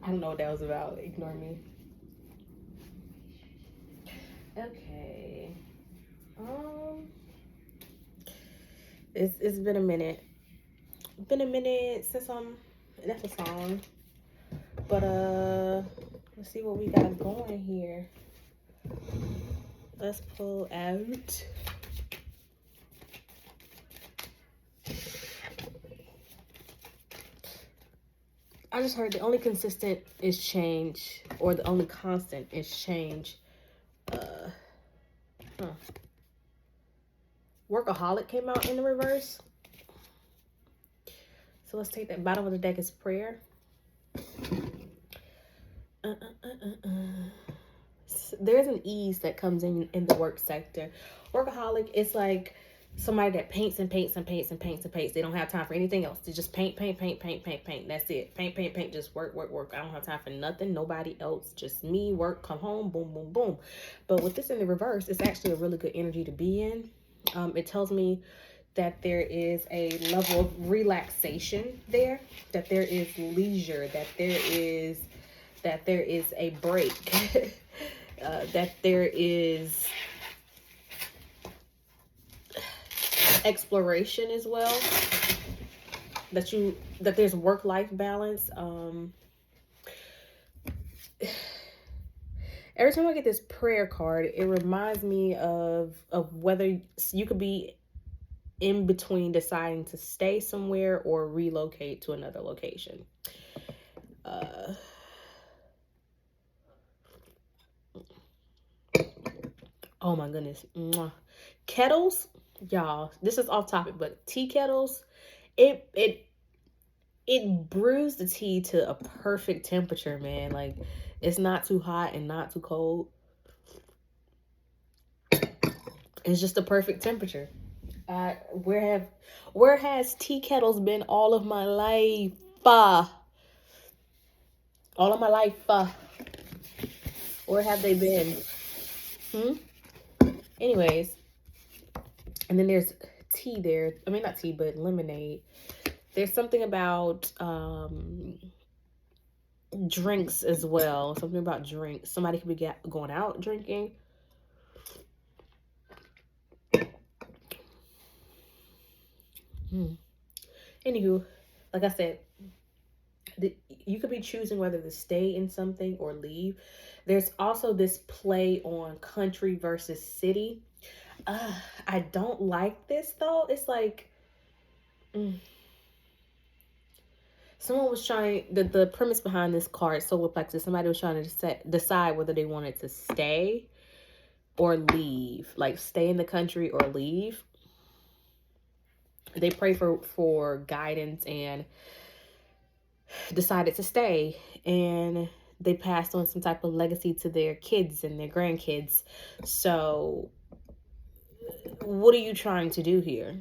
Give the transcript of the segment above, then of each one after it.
I don't know what that was about. Ignore me. Okay. Um, it's been a minute. Been a minute since that's a song. But let's see what we got going here. Let's pull out. I just heard the only consistent is change, or the only constant is change. Uh, huh. Workaholic came out in the reverse. So let's take that. Bottom of the deck is prayer. There's an ease that comes in the work sector. Workaholic is like somebody that paints and paints and paints and paints and paints. They don't have time for anything else. They just paint, paint, paint, paint, paint, paint. That's it. Paint, paint, paint. Just work, work, work. I don't have time for nothing. Nobody else. Just me. Work. Come home. Boom, boom, boom. But with this in the reverse, it's actually a really good energy to be in. It tells me that there is a level of relaxation there. That there is leisure. That there is a break. That there is exploration as well. That there's work-life balance. Every time I get this prayer card, it reminds me of whether you could be in between deciding to stay somewhere or relocate to another location. Oh my goodness. Mwah. Kettles, y'all, this is off topic, but tea kettles, it brews the tea to a perfect temperature, man. Like, it's not too hot and not too cold. It's just a perfect temperature. Where has tea kettles been all of my life? All of my life. Where have they been? Anyways, and then there's tea there. I mean, not tea, but lemonade. There's something about drinks as well. Something about drinks. Somebody could be going out drinking. Anywho, like I said, you could be choosing whether to stay in something or leave. There's also this play on country versus city. I don't like this though. It's like someone was trying, the premise behind this card, solar plexus, somebody was trying to decide whether they wanted to stay or leave, like stay in the country or leave. They pray for guidance and decided to stay, and they passed on some type of legacy to their kids and their grandkids. So what are you trying to do here?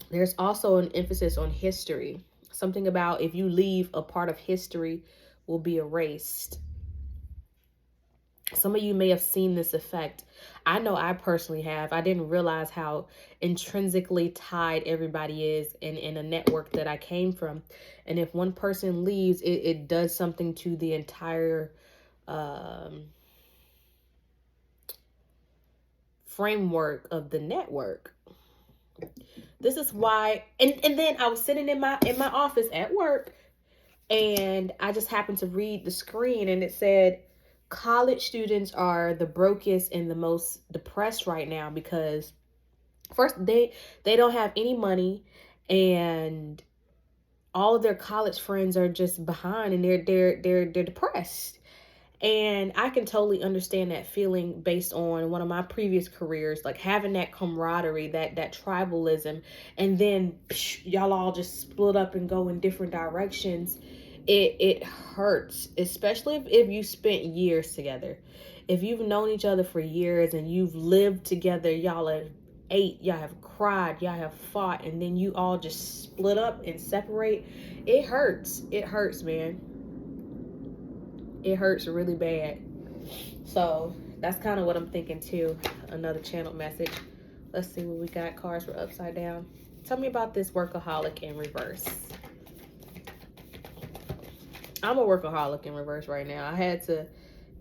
There's also an emphasis on history. Something about if you leave, a part of history will be erased. Some of you may have seen this effect. I know I personally have. I didn't realize how intrinsically tied everybody is in a network that I came from. And if one person leaves, it does something to the entire framework of the network. This is why, and then I was sitting in my office at work, and I just happened to read the screen, and it said college students are the brokest and the most depressed right now because first they don't have any money, and all of their college friends are just behind, and they're depressed. And I can totally understand that feeling based on one of my previous careers, like having that camaraderie, that tribalism, and then y'all all just split up and go in different directions. It hurts, especially if you spent years together. If you've known each other for years and you've lived together, y'all have ate, y'all have cried, y'all have fought, and then you all just split up and separate. It hurts. It hurts, man. It hurts really bad. So that's kind of what I'm thinking too. Another channel message. Let's see what we got. Cards were upside down. Tell me about this workaholic in reverse. I'm a workaholic in reverse right now. I had to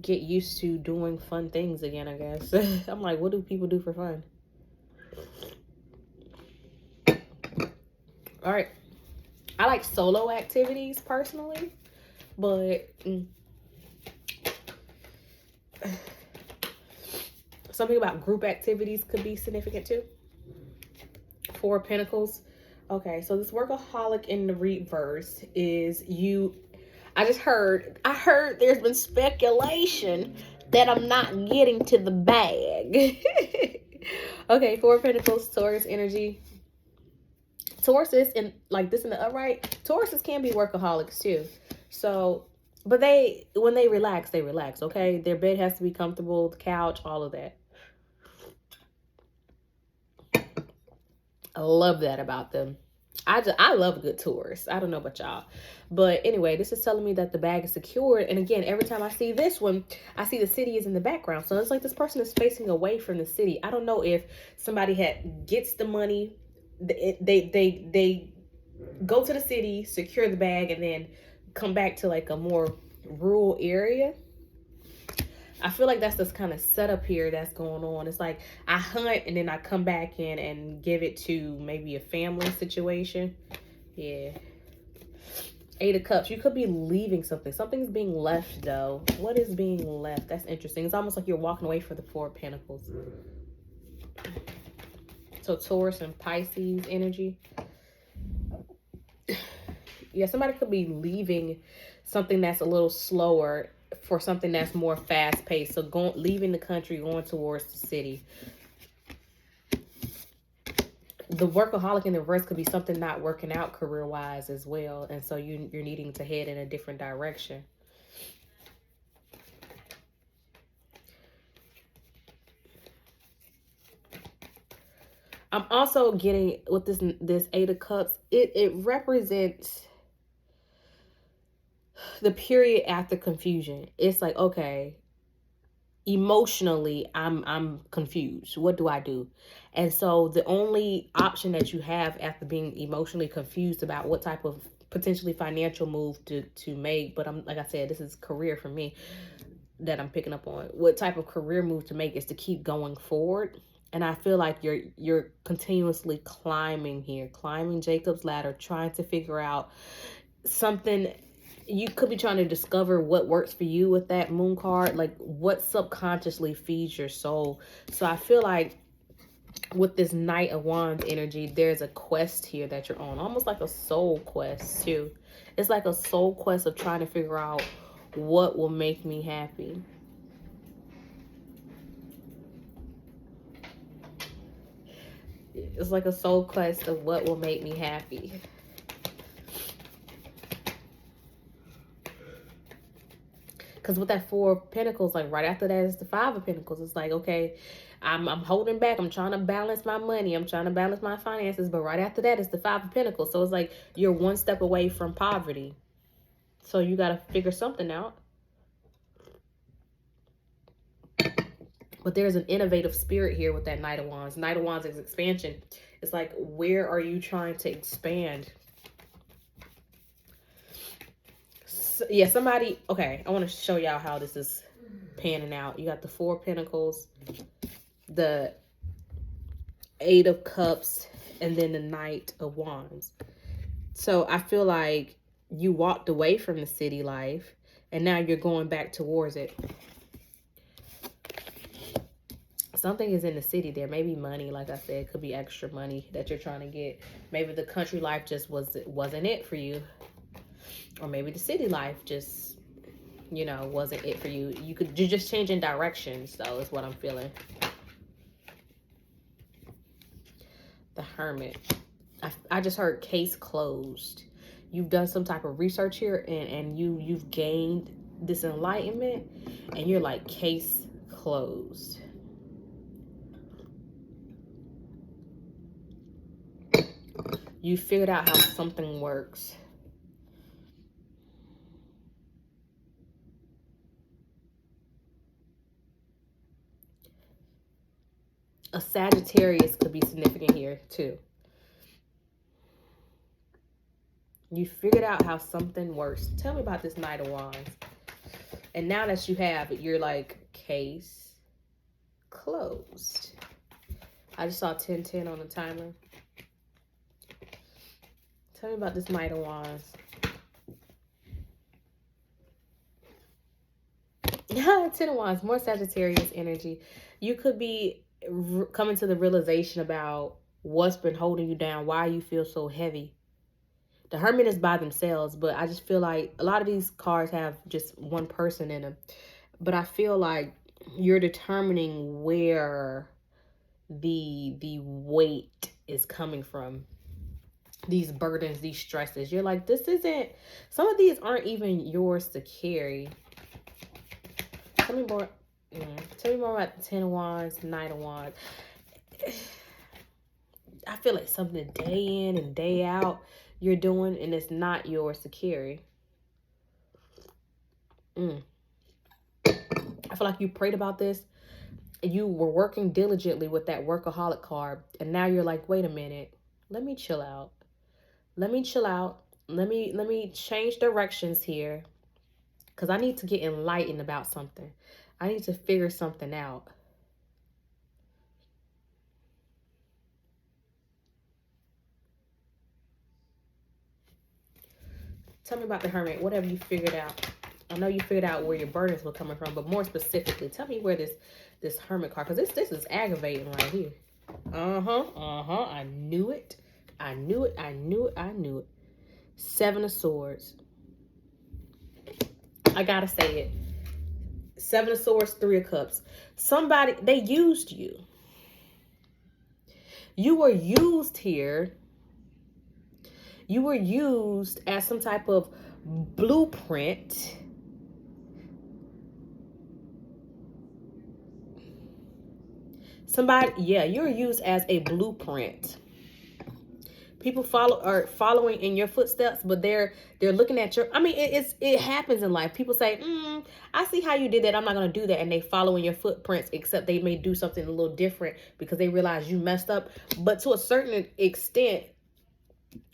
get used to doing fun things again, I guess. I'm like, what do people do for fun? All right. I like solo activities personally, but something about group activities could be significant too. Four of Pentacles. Okay, so this workaholic in the reverse is you. I heard there's been speculation that I'm not getting to the bag. Okay, Four of Pentacles, Taurus energy. Tauruses and like this in the upright, Tauruses can be workaholics too. So, but when they relax, okay? Their bed has to be comfortable, the couch, all of that. I love that about them. I love a good Taurus. I don't know about y'all. But anyway, this is telling me that the bag is secured. And again, every time I see this one, I see the city is in the background. So it's like this person is facing away from the city. I don't know if somebody gets the money. They go to the city, secure the bag, and then come back to like a more rural area. I feel like that's this kind of setup here that's going on. It's like I hunt and then I come back in and give it to maybe a family situation. Yeah. Eight of Cups. You could be leaving something. Something's being left though. What is being left? That's interesting. It's almost like you're walking away for the Four of Pentacles. So Taurus and Pisces energy. Yeah, somebody could be leaving something that's a little slower for something that's more fast paced. So leaving the country, going towards the city. The workaholic in the reverse could be something not working out career wise as well. And so you're needing to head in a different direction. I'm also getting with this Eight of Cups, it represents the period after confusion. It's like, okay, emotionally I'm confused. What do I do? And so the only option that you have after being emotionally confused about what type of potentially financial move to make, but I'm like I said, this is career for me that I'm picking up on. What type of career move to make is to keep going forward. And I feel like you're continuously climbing Jacob's ladder, trying to figure out something. You could be trying to discover what works for you with that moon card, like what subconsciously feeds your soul. So I feel like with this Knight of Wands energy, there's a quest here that you're on, almost like a soul quest too. It's like a soul quest of trying to figure out what will make me happy. It's like a soul quest of what will make me happy. Because with that Four of Pentacles, like right after that is the Five of Pentacles. It's like, okay, I'm holding back. I'm trying to balance my money. I'm trying to balance my finances. But right after that is the Five of Pentacles. So it's like you're one step away from poverty. So you got to figure something out. But there's an innovative spirit here with that Knight of Wands. Knight of Wands is expansion. It's like, where are you trying to expand? Yeah, somebody, okay, I want to show y'all how this is panning out. You got the Four of Pentacles, the Eight of Cups, and then the Knight of Wands. So I feel like you walked away from the city life and now you're going back towards it. Something is in the city there. Maybe money, like I said, it could be extra money that you're trying to get. Maybe the country life just wasn't it for you. Or maybe the city life just, you know, wasn't it for you. You're just changing directions, though, is what I'm feeling. The Hermit. I just heard case closed. You've done some type of research here and you've gained this enlightenment and you're like, case closed. You figured out how something works. A Sagittarius could be significant here too. You figured out how something works. Tell me about this Knight of Wands. And now that you have it, you're like, case closed. I just saw 1010 on the timer. Tell me about this Knight of Wands. 10 of Wands, more Sagittarius energy. You could be coming to the realization about what's been holding you down, why you feel so heavy. The Hermit is by themselves, but I just feel like a lot of these cards have just one person in them. But I feel like you're determining where the weight is coming from. These burdens, these stresses. You're like, this isn't, some of these aren't even yours to carry. Tell me more. Tell me more about the 10 of Wands, Knight of Wands. I feel like something day in and day out you're doing, and it's not yours to carry. I feel like you prayed about this. You were working diligently with that workaholic card, and now you're like, wait a minute. Let me chill out. Let me chill out. Let me change directions here, because I need to get enlightened about something. I need to figure something out. Tell me about the Hermit. What have you figured out? I know you figured out where your burdens were coming from, but more specifically, tell me where this Hermit card, because this is aggravating right here. I knew it. I knew it. I knew it. I knew it. 7 of Swords. I gotta say it. 7 of Swords, 3 of Cups. Somebody, they used you. You were used here. You were used as some type of blueprint. Somebody, yeah, you're used as a blueprint. People are following in your footsteps, but they're looking at your, I mean, it happens in life. People say, I see how you did that. I'm not going to do that. And they follow in your footprints, except they may do something a little different because they realize you messed up. But to a certain extent,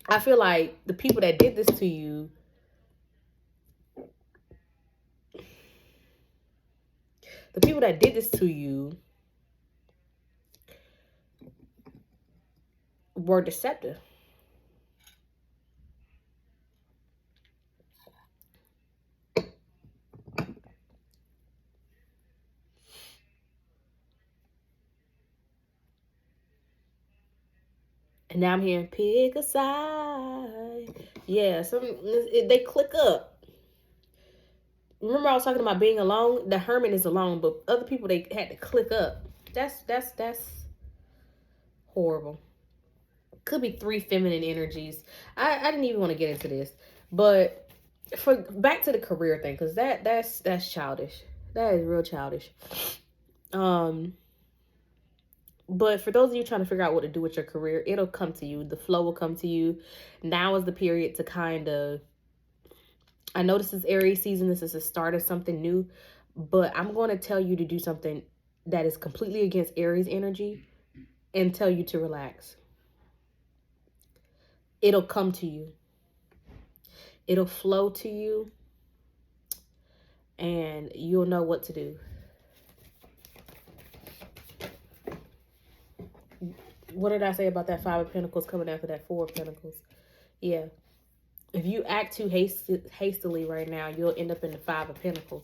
I feel like the people that did this to you, were deceptive. And now I'm hearing, pick a side. Yeah, they click up. Remember I was talking about being alone? The Hermit is alone, but other people, they had to click up. That's horrible. Could be 3 feminine energies. I didn't even want to get into this. But back to the career thing, because that's childish. That is real childish. But for those of you trying to figure out what to do with your career, it'll come to you. The flow will come to you. Now is the period to kind of, I know this is Aries season. This is the start of something new. But I'm going to tell you to do something that is completely against Aries energy and tell you to relax. It'll come to you. It'll flow to you. And you'll know what to do. What did I say about that 5 of Pentacles coming after that 4 of Pentacles? Yeah. If you act too hastily right now, you'll end up in the 5 of Pentacles.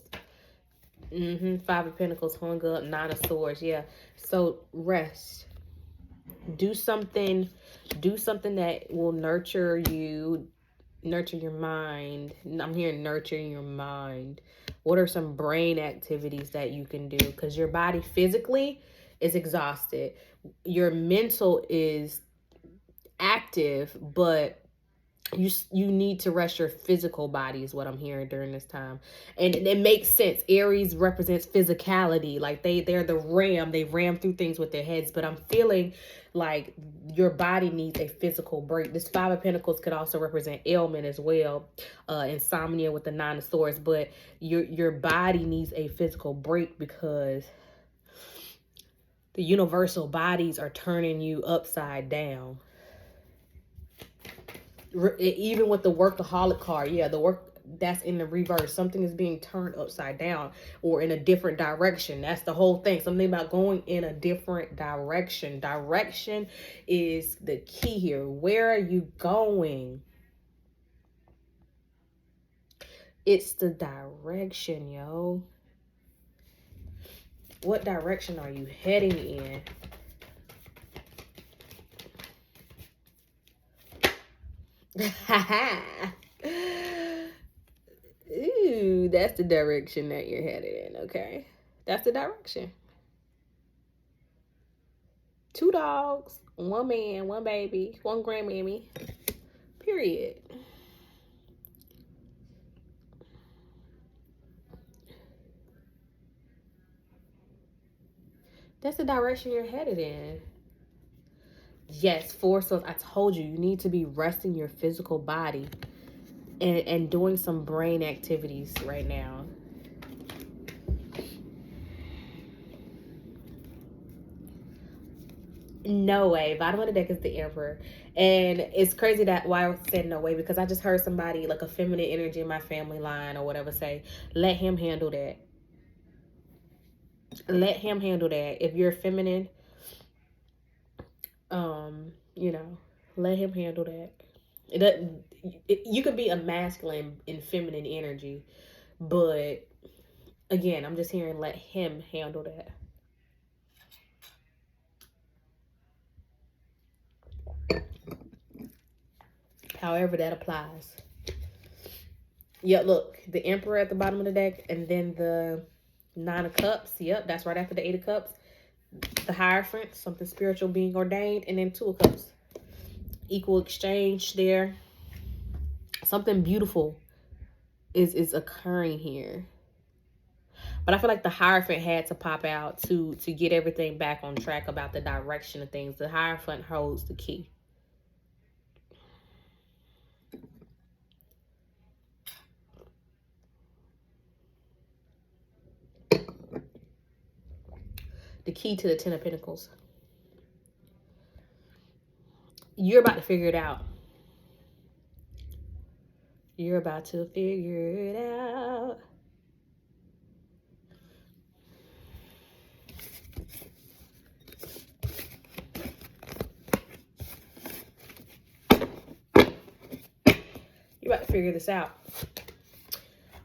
5 of Pentacles hung up, 9 of Swords. Yeah. So rest. Do something that will nurture you, nurture your mind. I'm hearing nurturing your mind. What are some brain activities that you can do? Because your body physically is exhausted. Your mental is active, but you need to rest your physical body is what I'm hearing during this time. And it makes sense. Aries represents physicality. Like they're the ram. They ram through things with their heads. But I'm feeling like your body needs a physical break. This 5 of Pentacles could also represent ailment as well. Insomnia with the 9 of Swords. But your body needs a physical break because The universal bodies are turning you upside down. Even with the workaholic card, yeah, the work that's in the reverse. Something is being turned upside down or in a different direction. That's the whole thing. Something about going in a different direction. Direction is the key here. Where are you going? It's the direction, yo. What direction are you heading in? Ooh, that's the direction that you're headed in, okay? That's the direction. 2 dogs, 1 man, 1 baby, 1 grandmammy. Period. That's the direction you're headed in. Yes, 4 souls. I told you, you need to be resting your physical body and doing some brain activities right now. No way. Bottom of the deck is the Emperor. And it's crazy that why I said no way, because I just heard somebody, like a feminine energy in my family line or whatever, say, let him handle that. Let him handle that. If you're feminine, you know, let him handle that. You could be a masculine and feminine energy, but again, I'm just hearing let him handle that. However that applies. Yeah, look, the Emperor at the bottom of the deck, and then the 9 of Cups. Yep, that's right after the 8 of Cups. The Hierophant, something spiritual being ordained, and then 2 of Cups. Equal exchange there. Something beautiful is occurring here. But I feel like the Hierophant had to pop out to get everything back on track about the direction of things. The Hierophant holds the key. The key to the 10 of Pentacles. You're about to figure it out. You're about to figure it out. You're about to figure this out.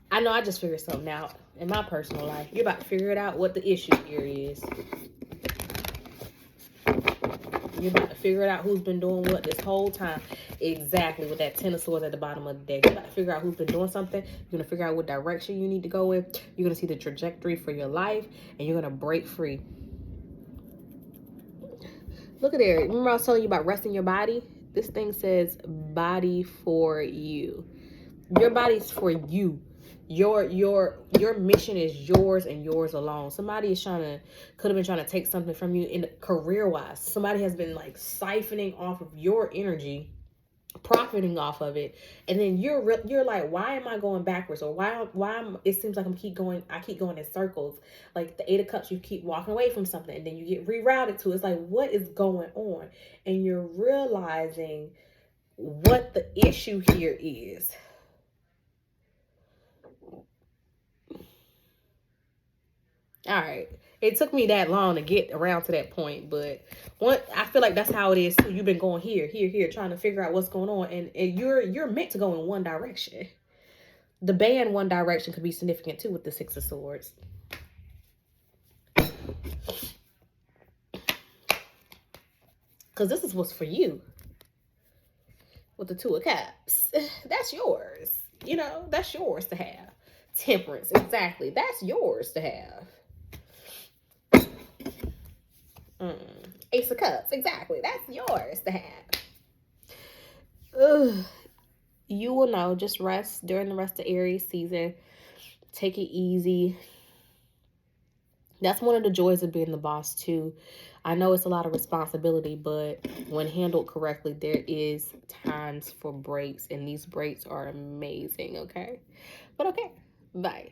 I know I just figured something out in my personal life. You're about to figure it out what the issue here is. You're about to figure it out who's been doing what this whole time. Exactly, with that 10 of Swords at the bottom of the deck. You're about to figure out who's been doing something. You're going to figure out what direction you need to go with. You're going to see the trajectory for your life. And you're going to break free. Look at there. Remember I was telling you about resting your body? This thing says body for you. Your body's for you. Your mission is yours and yours alone. Somebody is could have been trying to take something from you in career-wise. Somebody has been like siphoning off of your energy, profiting off of it, and then you're like, why am I going backwards? Or it seems like I keep going in circles. Like the 8 of Cups, you keep walking away from something, and then you get rerouted to. It's like, what is going on? And you're realizing what the issue here is. All right. It took me that long to get around to that point, but I feel like that's how it is too. You've been going here, trying to figure out what's going on, and you're meant to go in one direction. The band one direction could be significant too with the 6 of Swords. Because this is what's for you. With the 2 of Cups. That's yours. You know, that's yours to have. Temperance, exactly. That's yours to have. Ace of Cups, exactly. That's yours to have. Ugh. You will know. Just rest during the rest of Aries season. Take it easy. That's one of the joys of being the boss too. I know it's a lot of responsibility, but when handled correctly, there is times for breaks, and these breaks are amazing, okay? But okay, bye.